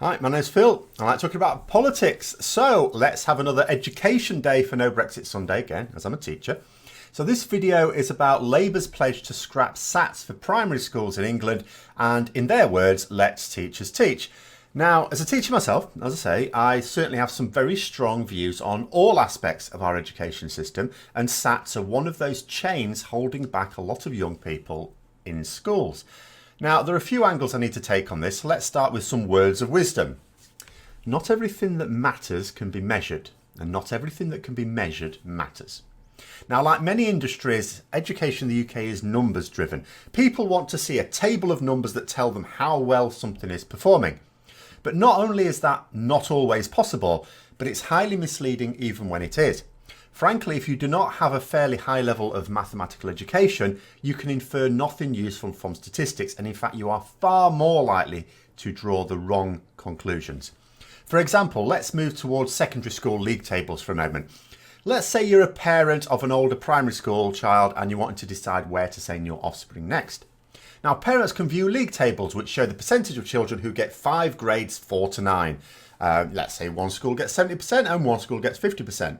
Hi, my name's Phil. I like talking about politics. So let's have another education day for No Brexit Sunday again, as I'm a teacher. So this video is about Labour's pledge to scrap SATs for primary schools in England and, in their words, let teachers teach. Now, as a teacher myself, as I say, I certainly have some very strong views on all aspects of our education system, and SATs are one of those chains holding back a lot of young people in schools. Now, there are a few angles I need to take on this. So let's start with some words of wisdom. Not everything that matters can be measured, and not everything that can be measured matters. Now, like many industries, education in the UK is numbers driven. People want to see a table of numbers that tell them how well something is performing. But not only is that not always possible, but it's highly misleading even when it is. Frankly, if you do not have a fairly high level of mathematical education, you can infer nothing useful from statistics, and in fact you are far more likely to draw the wrong conclusions. For example, let's move towards secondary school league tables for a moment. Let's say you're a parent of an older primary school child and you're wanting to decide where to send your offspring next. Now, parents can view league tables which show the percentage of children who get 5 grades 4 to 9. Let's say one school gets 70% and one school gets 50%.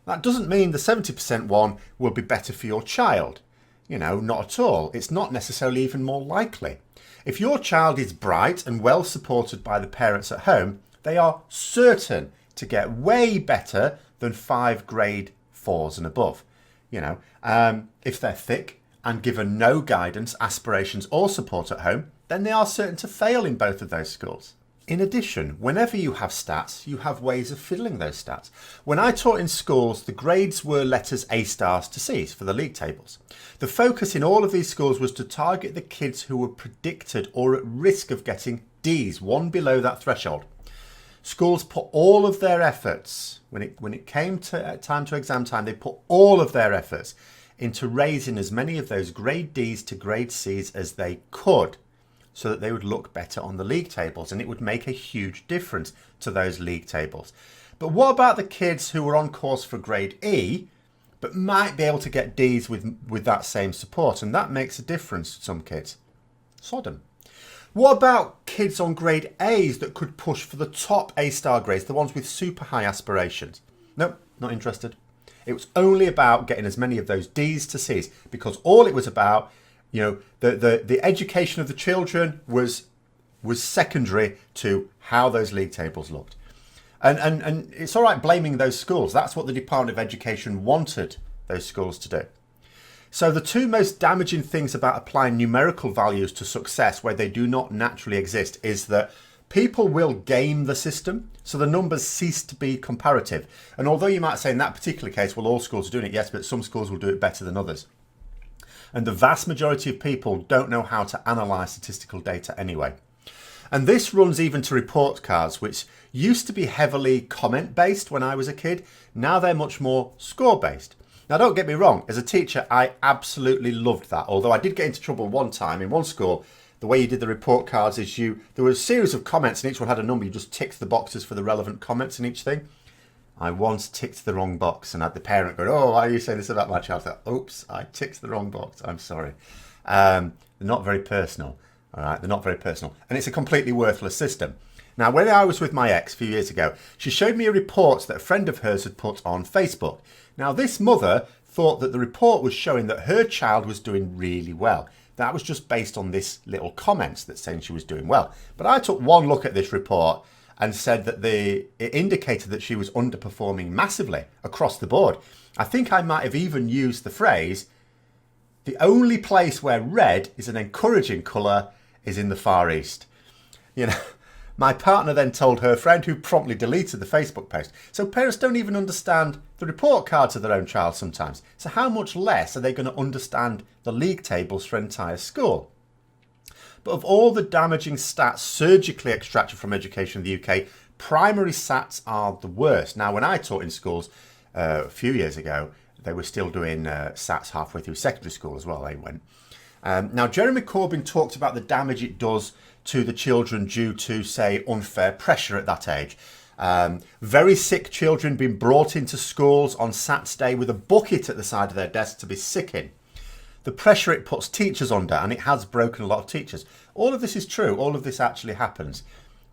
That doesn't mean the 70% one will be better for your child. Not at all. It's not necessarily even more likely. If your child is bright and well supported by the parents at home, they are certain to get way better than 5 grade 4s and above. If they're thick and given no guidance, aspirations or support at home, then they are certain to fail in both of those schools. In addition, whenever you have stats, you have ways of fiddling those stats. When I taught in schools, the grades were letters A stars to C's for the league tables. The focus in all of these schools was to target the kids who were predicted or at risk of getting D's, one below that threshold. Schools put all of their efforts, when it came to time to exam time, they put all of their efforts into raising as many of those grade D's to grade C's as they could, so that they would look better on the league tables, and it would make a huge difference to those league tables. But what about the kids who were on course for grade E, but might be able to get D's with that same support? And that makes a difference to some kids. Sodom. What about kids on grade A's that could push for the top A star grades, the ones with super high aspirations? Nope, not interested. It was only about getting as many of those D's to C's, because all it was about, the education of the children was secondary to how those league tables looked. And it's all right blaming those schools. That's what the Department of Education wanted those schools to do. So the two most damaging things about applying numerical values to success where they do not naturally exist is that people will game the system, so the numbers cease to be comparative. And although you might say in that particular case, well, all schools are doing it, yes, but some schools will do it better than others. And the vast majority of people don't know how to analyse statistical data anyway. And this runs even to report cards, which used to be heavily comment-based when I was a kid. Now they're much more score-based. Now, don't get me wrong, as a teacher, I absolutely loved that. Although I did get into trouble one time in one school. The way you did the report cards is there was a series of comments and each one had a number. You just ticked the boxes for the relevant comments in each thing. I once ticked the wrong box and had the parent go, "Oh, why are you saying this about my child?" I thought, oops, I ticked the wrong box. I'm sorry. They're not very personal. All right, they're not very personal. And it's a completely worthless system. Now, when I was with my ex a few years ago, she showed me a report that a friend of hers had put on Facebook. Now, this mother thought that the report was showing that her child was doing really well. That was just based on this little comments that's saying she was doing well. But I took one look at this report and said that it indicated that she was underperforming massively across the board. I think I might have even used the phrase, the only place where red is an encouraging colour is in the Far East. My partner then told her friend, who promptly deleted the Facebook post. So parents don't even understand the report cards of their own child sometimes. So how much less are they going to understand the league tables for an entire school? But of all the damaging stats surgically extracted from education in the UK, primary SATs are the worst. Now, when I taught in schools a few years ago, they were still doing SATs halfway through secondary school as well. They went. Now, Jeremy Corbyn talked about the damage it does to the children due to, say, unfair pressure at that age. Very sick children being brought into schools on SATs day with a bucket at the side of their desk to be sick in. The pressure it puts teachers under, and it has broken a lot of teachers. All of this is true. All of this actually happens.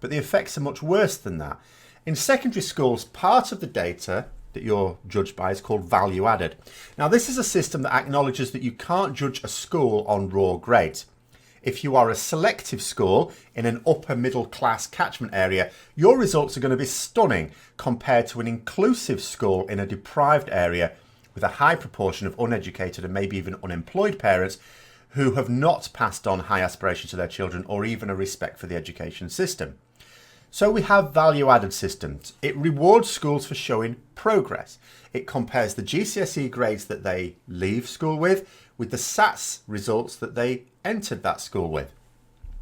but the effects are much worse than that. In secondary schools, part of the data that you're judged by is called value added. Now, this is a system that acknowledges that you can't judge a school on raw grades. If you are a selective school in an upper middle class catchment area, your results are going to be stunning compared to an inclusive school in a deprived area with a high proportion of uneducated and maybe even unemployed parents who have not passed on high aspirations to their children or even a respect for the education system. So we have value-added systems. It rewards schools for showing progress. It compares the GCSE grades that they leave school with the SATs results that they entered that school with.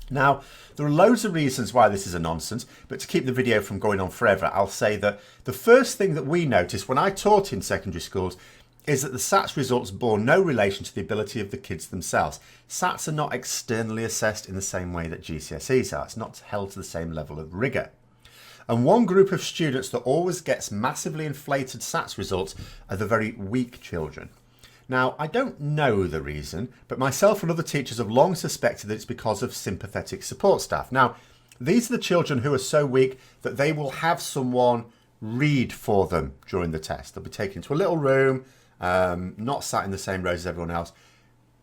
Now, there are loads of reasons why this is a nonsense, but to keep the video from going on forever, I'll say that the first thing that we noticed when I taught in secondary schools is that the SATs results bore no relation to the ability of the kids themselves. SATs are not externally assessed in the same way that GCSEs are. It's not held to the same level of rigour. And one group of students that always gets massively inflated SATs results are the very weak children. Now, I don't know the reason, but myself and other teachers have long suspected that it's because of sympathetic support staff. Now, these are the children who are so weak that they will have someone read for them during the test. They'll be taken to a little room, not sat in the same rows as everyone else,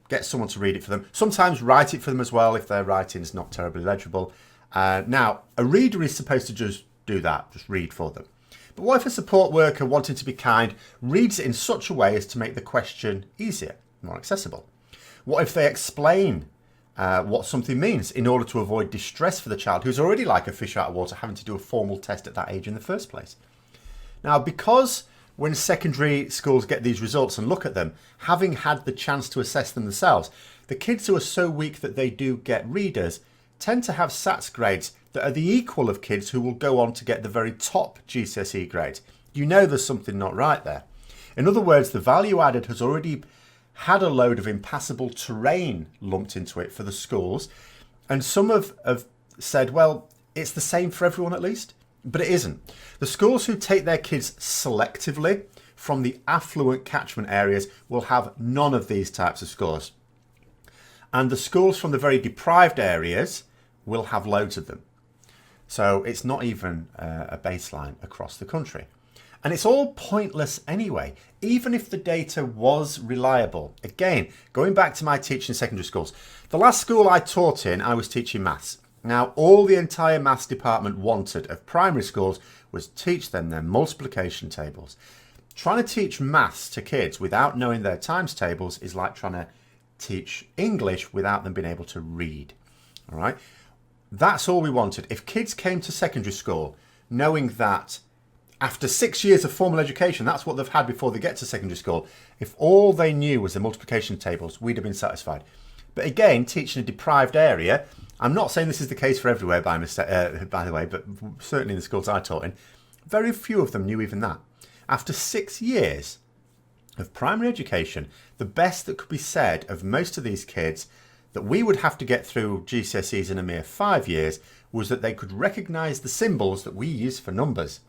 get someone to read it for them, sometimes write it for them as well if their writing is not terribly legible. Now, a reader is supposed to just do that, just read for them. But what if a support worker wanting to be kind reads it in such a way as to make the question easier, more accessible? What if they explain what something means in order to avoid distress for the child who's already like a fish out of water having to do a formal test at that age in the first place? Now, because when secondary schools get these results and look at them, having had the chance to assess them themselves, the kids who are so weak that they do get readers tend to have SATs grades that are the equal of kids who will go on to get the very top GCSE grades. You know there's something not right there. In other words, the value added has already had a load of impassable terrain lumped into it for the schools, and some have said, well, it's the same for everyone at least, but it isn't. The schools who take their kids selectively from the affluent catchment areas will have none of these types of scores. And the schools from the very deprived areas will have loads of them. So it's not even a baseline across the country. And it's all pointless anyway, even if the data was reliable. Again, going back to my teaching in secondary schools, the last school I taught in, I was teaching maths. Now, all the entire maths department wanted of primary schools was teach them their multiplication tables. Trying to teach maths to kids without knowing their times tables is like trying to teach English without them being able to read. All right, that's all we wanted. If kids came to secondary school knowing that after 6 years of formal education, that's what they've had before they get to secondary school, if all they knew was the multiplication tables, we'd have been satisfied. But again, teaching a deprived area, I'm not saying this is the case for everywhere by the way, but certainly in the schools I taught in, very few of them knew even that. After 6 years of primary education, the best that could be said of most of these kids that we would have to get through GCSEs in a mere 5 years was that they could recognise the symbols that we use for numbers.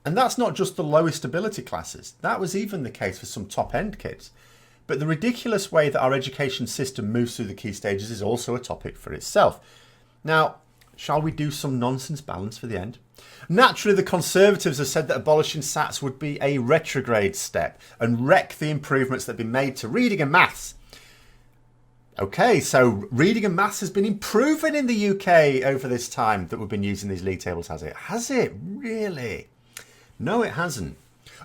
And that's not just the lowest ability classes. That was even the case for some top-end kids. But the ridiculous way that our education system moves through the key stages is also a topic for itself. Now, shall we do some nonsense balance for the end? Naturally, the Conservatives have said that abolishing SATs would be a retrograde step and wreck the improvements that have been made to reading and maths. Okay, so reading and maths has been improving in the UK over this time that we've been using these league tables, has it? Has it? Really? No, it hasn't.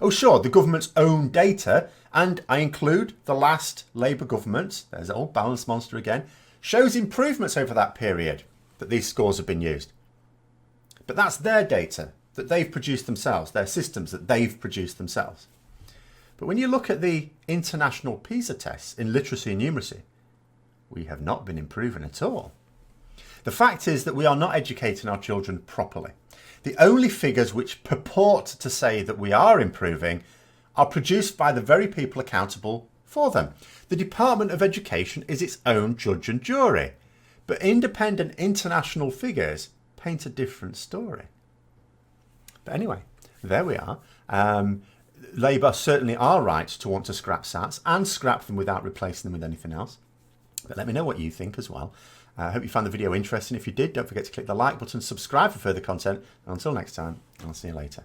Oh, sure, the government's own data, and I include the last Labour government, there's that old balance monster again, shows improvements over that period that these scores have been used. But that's their data that they've produced themselves, their systems that they've produced themselves. But when you look at the international PISA tests in literacy and numeracy, we have not been improving at all. The fact is that we are not educating our children properly. The only figures which purport to say that we are improving are produced by the very people accountable for them. The Department of Education is its own judge and jury, but independent international figures paint a different story. But anyway, there we are. Labour certainly are right to want to scrap SATs and scrap them without replacing them with anything else. But let me know what you think as well. I hope you found the video interesting. If you did, don't forget to click the like button, subscribe for further content. And until next time, I'll see you later.